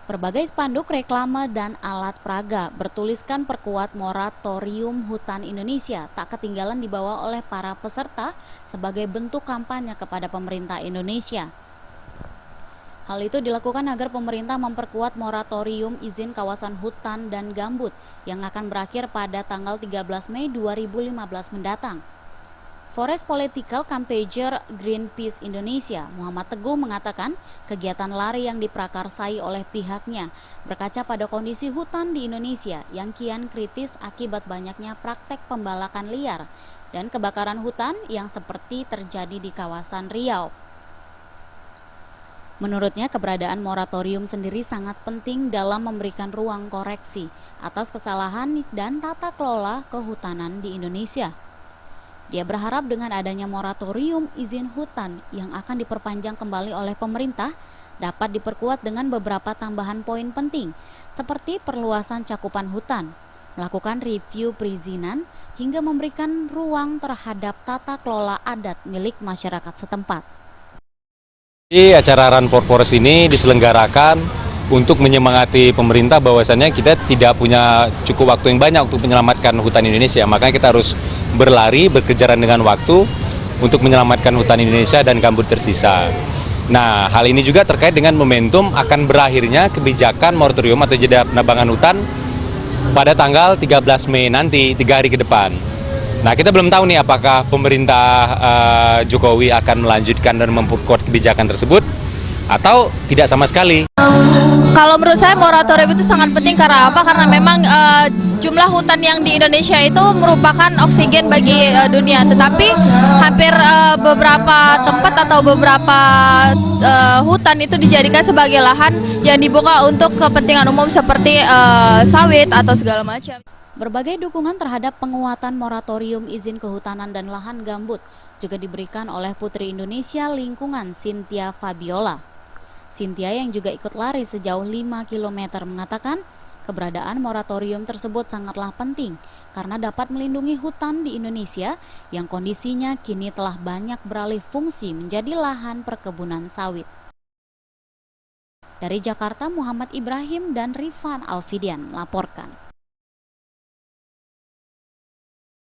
Berbagai spanduk reklame dan alat peraga bertuliskan perkuat moratorium hutan Indonesia tak ketinggalan dibawa oleh para peserta sebagai bentuk kampanye kepada pemerintah Indonesia. Hal itu dilakukan agar pemerintah memperkuat moratorium izin kawasan hutan dan gambut yang akan berakhir pada tanggal 13 Mei 2015 mendatang. Forest Political Campaigner Greenpeace Indonesia, Muhammad Teguh mengatakan kegiatan lari yang diprakarsai oleh pihaknya berkaca pada kondisi hutan di Indonesia yang kian kritis akibat banyaknya praktek pembalakan liar dan kebakaran hutan yang seperti terjadi di kawasan Riau. Menurutnya, keberadaan moratorium sendiri sangat penting dalam memberikan ruang koreksi atas kesalahan dan tata kelola kehutanan di Indonesia. Dia berharap dengan adanya moratorium izin hutan yang akan diperpanjang kembali oleh pemerintah dapat diperkuat dengan beberapa tambahan poin penting seperti perluasan cakupan hutan, melakukan review perizinan, hingga memberikan ruang terhadap tata kelola adat milik masyarakat setempat. Di acara Run for Forest ini diselenggarakan untuk menyemangati pemerintah bahwasannya kita tidak punya cukup waktu yang banyak untuk menyelamatkan hutan Indonesia. Makanya kita harus berlari, berkejaran dengan waktu untuk menyelamatkan hutan Indonesia dan gambut tersisa. Nah, hal ini juga terkait dengan momentum akan berakhirnya kebijakan moratorium atau jeda penebangan hutan pada tanggal 13 Mei nanti, 3 hari ke depan. Nah, kita belum tahu nih apakah pemerintah Jokowi akan melanjutkan dan memperkuat kebijakan tersebut atau tidak sama sekali. Kalau menurut saya moratorium itu sangat penting karena apa? Karena memang jumlah hutan yang di Indonesia itu merupakan oksigen bagi dunia. Tetapi hampir beberapa tempat atau beberapa hutan itu dijadikan sebagai lahan yang dibuka untuk kepentingan umum seperti sawit atau segala macam. Berbagai dukungan terhadap penguatan moratorium izin kehutanan dan lahan gambut juga diberikan oleh Putri Indonesia Lingkungan Cynthia Fabiola. Cynthia yang juga ikut lari sejauh 5 km mengatakan keberadaan moratorium tersebut sangatlah penting karena dapat melindungi hutan di Indonesia yang kondisinya kini telah banyak beralih fungsi menjadi lahan perkebunan sawit. Dari Jakarta, Muhammad Ibrahim dan Rifan Alfidian melaporkan.